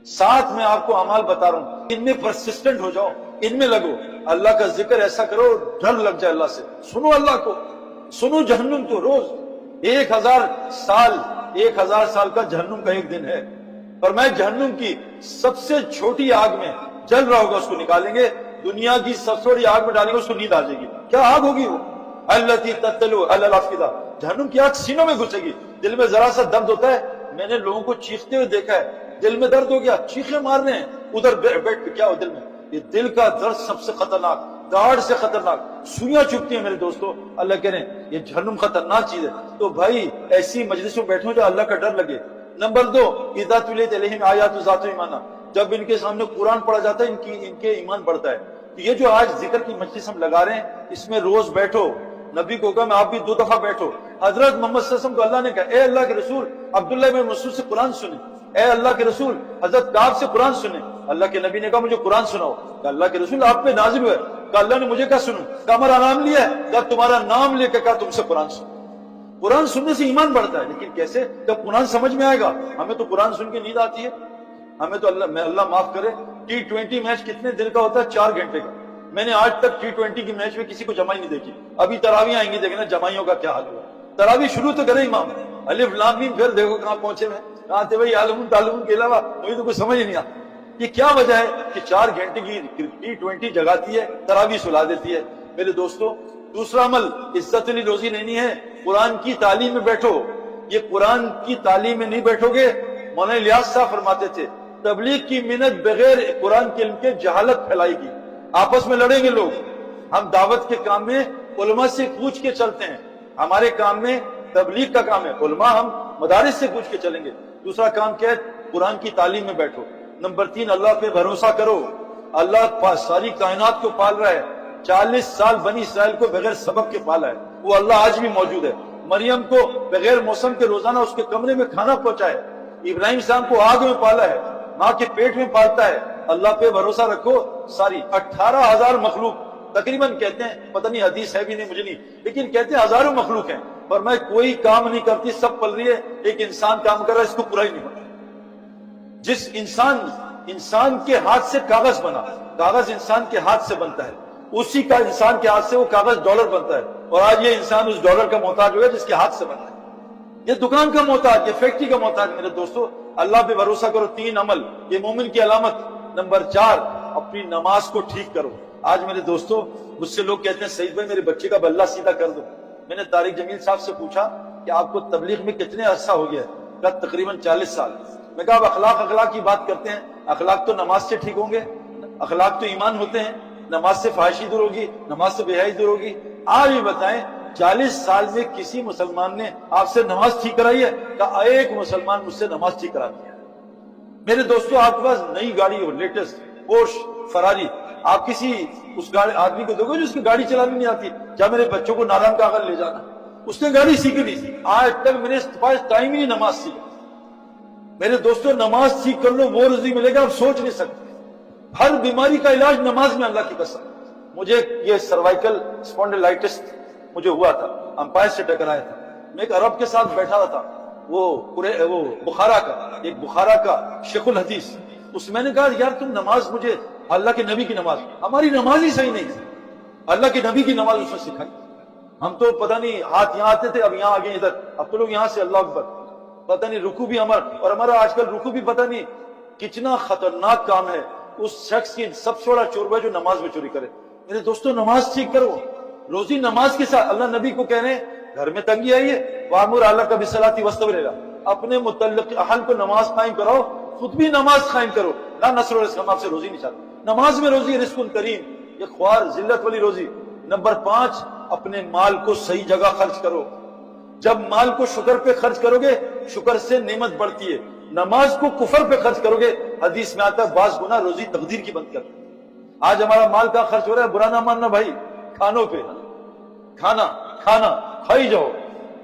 ساتھ میں آپ کو اعمال بتا رہا ہوں، ان میں پرسسٹنٹ ہو جاؤ، ان میں لگو، اللہ کا ذکر ایسا کرو ڈر لگ جائے اللہ سے، سنو اللہ کو، سنو جہنم کو روز 1000 سال کا جہنم کا ایک دن ہے، اور میں جہنم کی سب سے چھوٹی آگ میں جل رہا ہوگا اس کو نکالیں گے، دنیا کی سب سے بڑی آگ میں ڈالیں گے، اس کو نیند آ جائے گی، کیا آگ ہوگی وہ؟ التی تتلو علی الافئدہ، جہنم کی آگ سینوں میں گھسے گی، دل میں ذرا سا درد ہوتا ہے، میں نے لوگوں کو چیختے ہوئے دیکھا ہے، دل میں درد ہو گیا چیخیں مار رہے ہیں ادھر بیٹھ پہ، کیا ہو دل میں؟ یہ دل کا درد سب سے خطرناک، داڑھ سے خطرناک، سوئیاں چبھتی ہیں میرے دوستو، اللہ کہہ رہے ہیں یہ جہنم خطرناک چیز ہے، تو بھائی ایسی مجلسوں بیٹھو جو اللہ کا ڈر لگے۔ نمبر 2، اذا تلیت علیہم آیات ذات ایمانا، جب ان کے سامنے قرآن پڑھا جاتا ہے ان کے ایمان بڑھتا ہے۔ تو یہ جو آج ذکر کی مجلس ہم لگا رہے ہیں اس میں روز بیٹھو، نبی کو کہا میں آپ بھی 2 دفعہ بیٹھو، حضرت محمد صلی اللہ علیہ وسلم کو اللہ نے کہا اے اللہ کے رسول عبداللہ بن مسعود سے قرآن سنیں، اے اللہ کے رسول حضرت کعب سے قرآن سنیں، اللہ کے نبی نے کہا مجھے قرآن سناؤ، کہ اللہ کے رسول آپ پہ نازل ہوا ہے، کہ اللہ نے مجھے کہا سنوں، کہ ہمارا نام لیا ہے، کہ تمہارا نام لے کے کہا تم سے قرآن سنو۔ قرآن سننے سے ایمان بڑھتا ہے، لیکن کیسے؟ جب قرآن سمجھ میں آئے گا۔ ہمیں تو قرآن سن کے نیند آتی ہے، ہمیں تو اللہ معاف کرے، T20 میچ کتنے دن کا ہوتا ہے؟ 4 گھنٹے کا، میں نے آج تک T20 کی میچ میں کسی کو جمائی نہیں دیکھی، ابھی تراویح آئیں گی دیکھنا جمائیوں کا کیا حال ہوا، تراویح شروع تو کرے امام، الف لام میم، پھر دیکھو کہاں پہنچے میں، کہاں تھے بھائی عالمون تعلمون کے علاوہ، مجھے تو کچھ سمجھ نہیں آتا یہ کیا وجہ ہے کہ 4 گھنٹے کی T20 جگاتی ہے، تراویح سلا دیتی ہے۔ میرے دوستو دوسرا عمل عزت علی روزی لینی ہے، قرآن کی تعلیم میں بیٹھو، یہ قرآن کی تعلیم میں نہیں بیٹھو گے، مولانا الیاس صاحب فرماتے تھے تبلیغ کی محنت بغیر قرآن کے علم کے جہالت پھیلائے گی، آپس میں لڑیں گے لوگ۔ ہم دعوت کے کام میں علماء سے پوچھ کے چلتے ہیں، ہمارے کام میں تبلیغ کا کام ہے، علماء ہم مدارس سے پوچھ کے چلیں گے۔ دوسرا کام کیا ہے؟ قرآن کی تعلیم میں بیٹھو۔ نمبر 3، اللہ پہ بھروسہ کرو، اللہ ساری کائنات کو پال رہا ہے، 40 سال بنی اسرائیل کو بغیر سبب کے پالا ہے، وہ اللہ آج بھی موجود ہے، مریم کو بغیر موسم کے روزانہ اس کے کمرے میں کھانا پہنچا ہے، ابراہیم صاحب کو آگ میں پالا ہے، ماں کے پیٹ میں پالتا ہے۔ اللہ پہ بھروسہ رکھو، ساری 18,000 مخلوق تقریباً کہتے ہیں، پتہ نہیں حدیث ہے بھی نہیں مجھے نہیں، لیکن کہتے ہیں ہزاروں مخلوق ہیں، پر میں کوئی کام نہیں کرتی، سب پل رہی ہے، ایک انسان کام کر رہا ہے، اس کو پورا ہی نہیں پتا۔ جس انسان کے ہاتھ سے کاغذ بنا، کاغذ انسان کے ہاتھ سے بنتا ہے، اسی کا انسان کے ہاتھ سے وہ کاغذ ڈالر بنتا ہے، اور آج یہ انسان اس ڈالر کا محتاج ہو گیا جس کے ہاتھ سے بنا ہے، یہ دکان کا محتاج، یہ فیکٹری کا محتاج۔ میرے دوستو اللہ پہ بھروسہ کرو، 3 عمل، یہ مومن کی علامت۔ نمبر 4، اپنی نماز کو ٹھیک کرو۔ آج میرے دوستو مجھ سے لوگ کہتے ہیں سعید بھائی میرے بچے کا بلہ سیدھا کر دو۔ میں نے طارق جمیل صاحب سے پوچھا کہ آپ کو تبلیغ میں کتنے عرصہ ہو گیا ہے؟ کہا تقریباً 40 سال۔ میں کہا اب اخلاق کی بات کرتے ہیں، اخلاق تو نماز سے ٹھیک ہوں گے، اخلاق تو ایمان ہوتے ہیں، نماز سے فحاشی دور ہوگی، نماز سے بے حیائی دور ہوگی۔ آپ یہ بتائیں 40 سال میں کسی مسلمان نے آپ سے نماز ٹھیک کرائی ہے؟ کہا ایک مسلمان مجھ سے نماز ٹھیک کرا دیا۔ میرے دوستو آپ کے پاس نئی گاڑی ہو، لیٹسٹ پورش فراری، آپ کسی اس آدمی کو دیکھو جو اس کی گاڑی چلانی نہیں آتی، کیا میرے بچوں کو ناران کاغذ لے جانا، اس نے گاڑی سیکھی نہیں، آج تک میرے پاس ٹائم ہی نہیں نماز سیکھا۔ میرے دوستو نماز سیکھ کر لو، وہ رزق ملے گا آپ سوچ نہیں سکتے۔ ہر بیماری کا علاج نماز میں، اللہ کی قسم۔ مجھے یہ سروائکل اسپونڈلائٹس مجھے ہوا تھا، امپائر سے ٹکرایا تھا، میں ایک عرب کے ساتھ بیٹھا ہوا تھا، وہ بخارا کا شیخ الحدیث، اس میں نے کہا یار تم نماز، مجھے اللہ کے نبی کی نماز، ہماری نماز ہی صحیح نہیں، اللہ کے نبی کی نماز اس نے سکھائی۔ ہم تو پتہ نہیں ہاتھ یہاں آتے تھے، اب یہاں آگے ادھر، اب تو لوگ یہاں سے اللہ اکبر، پتہ نہیں رکوع بھی ہمارا آج کل رکوع بھی پتہ نہیں کتنا خطرناک کام ہے۔ اس شخص کی سب سے بڑا چور ہے جو نماز میں چوری کرے۔ میرے دوستو نماز ٹھیک کرو، روزی نماز کے ساتھ۔ اللہ نبی کو کہہ رہے ہیں گھر میں تنگی آئی ہے، وَأْمُرْ أَهْلَكَ بِالصَّلَاةِ وَاسْتَبِرْ عَلَيْهَا، اپنے متعلق اہل کو نماز قائم کراؤ، خود بھی نماز قائم کرو۔ لا نصر رزق، ہم آپ سے روزی نہیں چاہتے، نماز میں روزی، رزق کریم، یہ خوار ذلت والی روزی۔ نمبر 5، اپنے مال کو صحیح جگہ خرچ کرو۔ جب مال کو شکر پہ خرچ کرو گے، شکر سے نعمت بڑھتی ہے۔ نماز کو کفر پہ خرچ کرو گے، حدیث میں آتا ہے بعض گنا روزی تقدیر کی بند کر۔ آج ہمارا مال کا خرچ ہو رہا ہے، برا نہ ماننا بھائی، کھانوں پہ، کھانا کھائی جاؤ،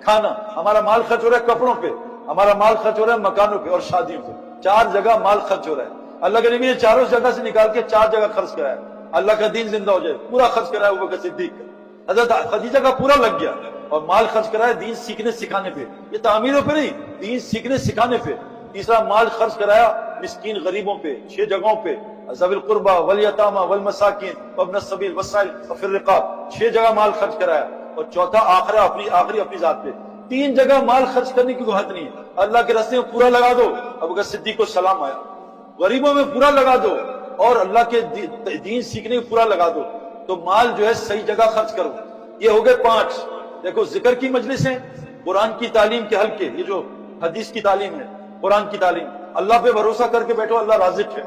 کھانا۔ ہمارا مال خرچ ہو رہا ہے کپڑوں پہ، ہمارا مال خرچ ہو رہا ہے مکانوں پہ اور شادیوں پہ، 4 جگہ مال خرچ ہو رہا ہے۔ اللہ کے نبی نے چاروں جگہ سے نکال کے 4 جگہ خرچ کرایا، اللہ کا دین زندہ ہو جائے، پورا خرچ کرایا ابو بکر صدیق کا، حضرت خدیجہ کا پورا لگ گیا، اور مال خرچ کرایا دین سیکھنے سکھانے پہ، یہ تعمیروں پہ نہیں، دین سیکھنے سکھانے پہ۔ تیسرا مال خرچ کرایا مسکین غریبوں پہ 6 جگہوں پہ، ذوی القربى والیتامى والمساکین وابن السبیل والسائل وفی الرقاب، 6 جگہ مال خرچ کرایا، اور چوتھا آخری اپنی ذات پہ 3 جگہ مال خرچ کرنے کی کوئی حد نہیں ہے۔ اللہ کے راستے میں پورا لگا دو، ابو بکر صدیق کو سلام آیا، غریبوں میں پورا لگا دو اور اللہ کے دین سیکھنے میں پورا لگا دو، تو مال جو ہے صحیح جگہ خرچ کرو۔ یہ ہو گئے 5۔ دیکھو ذکر کی مجلسیں، قرآن کی تعلیم کے حلقے، یہ جو حدیث کی تعلیم ہے، قرآن کی تعلیم، اللہ پہ بھروسہ کر کے بیٹھو، اللہ رازق ہے۔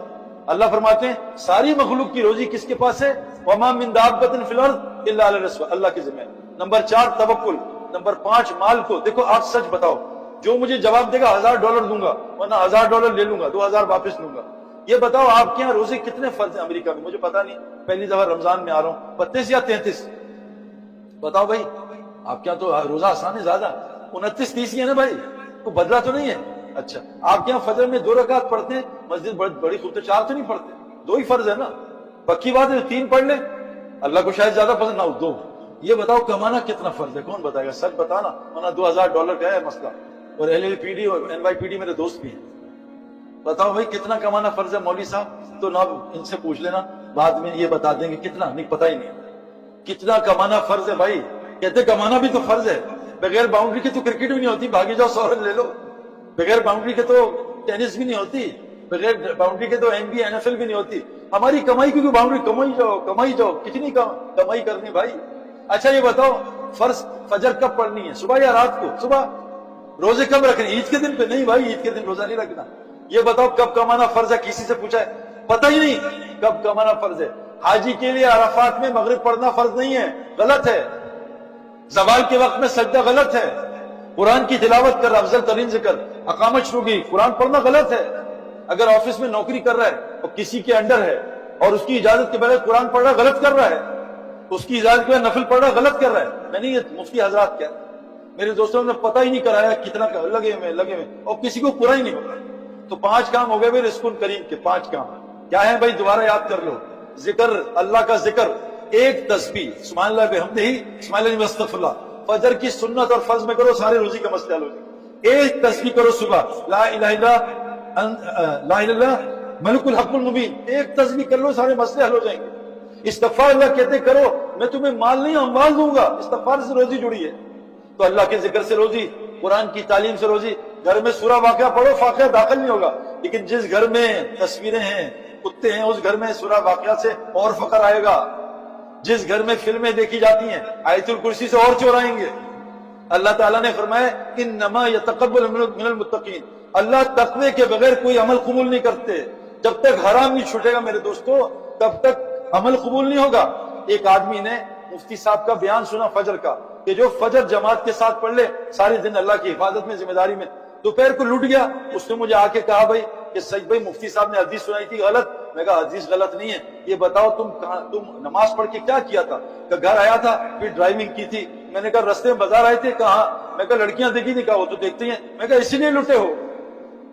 اللہ فرماتے ہیں ساری مخلوق کی روزی کس کے پاس ہے؟ وما من دابۃ فی الارض الا علی رزقها، اللہ کے ذمہ ہے۔ نمبر 4 توکل، نمبر 5 مال کو دیکھو، آپ سچ بتاؤ، جو مجھے جواب دے گا $1000 دوں گا، ورنہ $1000 لے لوں گا، 2000 واپس لوں گا۔ یہ بتاؤ آپ کے یہاں روزے کتنے فرض ہیں امریکہ میں؟ مجھے پتا نہیں، پہلی دفعہ رمضان میں آ رہا ہوں، 32 یا 33؟ بتاؤ بھائی، آپ کے یہاں تو روزہ آسان ہے زیادہ، 29 30 ہی ہے نا بھائی، کوئی بدلا تو نہیں ہے؟ اچھا آپ کے یہاں فجر میں 2 رکعت پڑھتے ہیں، مسجد بڑی خوب تو 4 تو نہیں پڑھتے، 2 ہی فرض ہے نا، پکی بات ہے 3 پڑھ لیں، اللہ کو شاید زیادہ پسند نہ ہو 2۔ یہ بتاؤ کمانا کتنا فرض ہے؟ کون بتائے گا؟ سچ بتانا، ورنہ $2000 کا ہے مسئلہ، اور LLPD اور NYPD میرے دوست بھی ہیں۔ بتاؤ بھائی کتنا کمانا فرض ہے مولوی صاحب؟ تو نہ ان سے پوچھ لینا، بعد میں یہ بتا دیں گے کتنا، نہیں پتہ ہی نہیں کتنا کمانا فرض ہے بھائی۔ کہتے کمانا بھی تو فرض ہے، بغیر باؤنڈری کے تو کرکٹ بھی نہیں ہوتی، بھاگی جاؤ 100 رن لے لو، بغیر باؤنڈری کے تو ٹینس بھی نہیں ہوتی، بغیر باؤنڈری کے تو NBA NFL بھی نہیں ہوتی۔ ہماری کمائی کی کوئی باؤنڈری، کمائی جاؤ، کتنی کمائی کرنی بھائی۔ اچھا یہ بتاؤ فرض فجر کب پڑھنی ہے؟ صبح یا رات کو؟ صبح۔ روزے کب رکھنے؟ عید کے دن پہ؟ نہیں بھائی عید کے دن روزہ نہیں رکھنا۔ یہ بتاؤ کب کمانا فرض ہے؟ کسی سے پوچھا ہے؟ پتہ ہی نہیں کب کمانا فرض ہے۔ حاجی کے لیے عرفات میں مغرب پڑھنا فرض نہیں ہے، غلط ہے۔ زوال کے وقت میں سجدہ غلط ہے۔ قرآن کی تلاوت کر رہا، افضل ترین ذکر، اقامت شروع کی، قرآن پڑھنا غلط ہے۔ اگر آفس میں نوکری کر رہا ہے اور کسی کے انڈر ہے اور اس کی اجازت کے بغیر قرآن پڑھ رہا ہے، غلط کر رہا ہے۔ اس کی اجازت کے بغیر نفل پڑھ رہا ہے، غلط کر رہا ہے۔ میں نہیں، یہ مفتی حضرات کیا، میرے دوستوں نے پتہ ہی نہیں کرایا کتنا لگے ہوئے اور کسی کو پورا ہی نہیں ہوگا۔ تو 5 کام ہو گئے میرے رزق کریم کے، 5 کام کیا ہیں بھائی؟ دوبارہ یاد کر لو۔ ذکر، اللہ کا ذکر، ایک تسبیح سبحان اللہ بحمدہ سبحان اللہ واستغفر اللہ، فجر کی سنت اور فرض میں کرو، سارے روزی کا مسئلہ حل ہو جائے۔ ایک تسبیح کرو صبح، لا الہ الا اللہ ملک الحق المبین، ایک تسبیح کر لو، سارے مسئلے حل ہو جائیں گے۔ استغفار اللہ کہتے کرو، میں تمہیں مال نہیں اموال دوں گا، استغفار سے روزی جڑی ہے۔ تو اللہ کے ذکر سے روزی، قرآن کی تعلیم سے روزی۔ گھر میں سورہ واقعہ پڑھو، فاقعہ داخل نہیں ہوگا، لیکن جس گھر میں تصویریں ہیں، کتے ہیں، اس گھر میں سورہ واقعہ سے اور فقر آئے گا۔ جس گھر میں فلمیں دیکھی جاتی ہیں، آیت الکرسی سے اور چورائیں گے۔ اللہ تعالیٰ نے فرمایا انما یتقبل من المتقین، اللہ تقوی کے بغیر کوئی عمل قبول نہیں کرتے۔ جب تک حرام نہیں چھوٹے گا میرے دوستو، تب تک عمل قبول نہیں ہوگا۔ ایک آدمی نے مفتی صاحب کا بیان سنا فجر کا، کہ جو فجر جماعت کے ساتھ پڑھ لے سارے دن اللہ کی حفاظت میں، ذمہ داری میں، دوپہر کو لٹ گیا۔ اس نے مجھے آ کے کہا بھائی کہ سچ بھائی مفتی صاحب نے حدیث سنائی تھی غلط۔ میں کہا حدیث غلط نہیں ہے، یہ بتاؤ تم نماز پڑھ کے کیا کیا تھا؟ کہ گھر آیا تھا، پھر ڈرائیونگ کی تھی۔ میں نے کہا رستے میں بازار آئے تھے؟ کہا۔ میں کہا لڑکیاں دیکھی تھی؟ کہا وہ تو دیکھتی ہیں۔ میں کہا اسی لیے لٹے ہو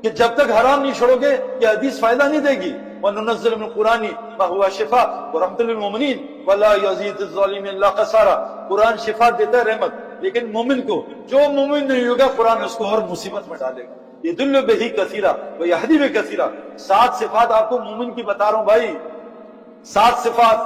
کہ جب تک حرام نہیں چھوڑو گے یہ حدیث فائدہ نہیں دے گی۔ وَنُنَزِّلُ مِنَ الْقُرْآنِ مَا هُوَ شِفَاءٌ وَرَحْمَةٌ لِلْمُؤْمِنِينَ وَلَا يَزِيدُ الظَّالِمِينَ إِلَّا خَسَارًا۔ قرآن شفا دیتا ہے، رحمت، لیکن مومن کو، جو مومن نہیں ہوگا قرآن اس کو اور مصیبت میں ڈالے گا۔ يَدُلُّ بِهِ كَثِيرًا وَيَهْدِي بِهِ كَثِيرًا۔ 7 صفات آپ کو مومن کی بتا رہا ہوں بھائی، 7 صفات،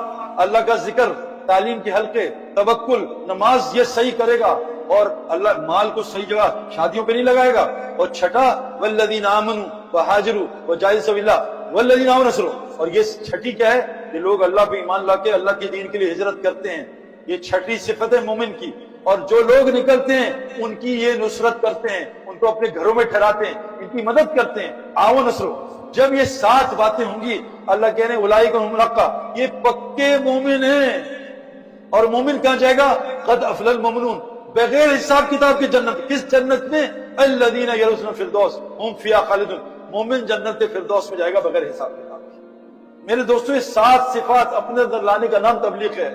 اللہ کا ذکر، تعلیم کے حلقے، توکل، نماز یہ صحیح کرے گا، اور اللہ مال کو صحیح جگہ شادیوں پہ نہیں لگائے گا۔ اور چھٹا والذین آمنوا وہاجروا وجاہدوا فی سبیل اللہ والذین آمنوا نصروا۔ اور یہ چھٹی کیا ہے؟ کہ لوگ اللہ پہ ایمان لا کے اللہ کے دین کے لیے ہجرت کرتے ہیں، یہ چھٹی صفت ہے مومن کی۔ اور جو لوگ نکلتے ہیں ان کی یہ نصرت کرتے ہیں، ان کو اپنے گھروں میں ٹھہراتے ہیں، ان کی مدد کرتے ہیں، آؤ نصرو۔ جب یہ 7 باتیں ہوں گی، اللہ کہہ رہے ہیں اولئک هم الاتقوا، یہ پکے مومن ہیں۔ اور مومن کہاں جائے گا؟ قد افلح المؤمنون، بغیر حساب کتاب کی جنت۔ کس جنت میں؟ الذین یرثون الفردوس هم فیہا خالدون، مومن جنت فردوس میں جائے گا بغیر حساب کتاب۔ میرے دوستو یہ 7 صفات اپنے اندر لانے کا نام تبلیغ ہے۔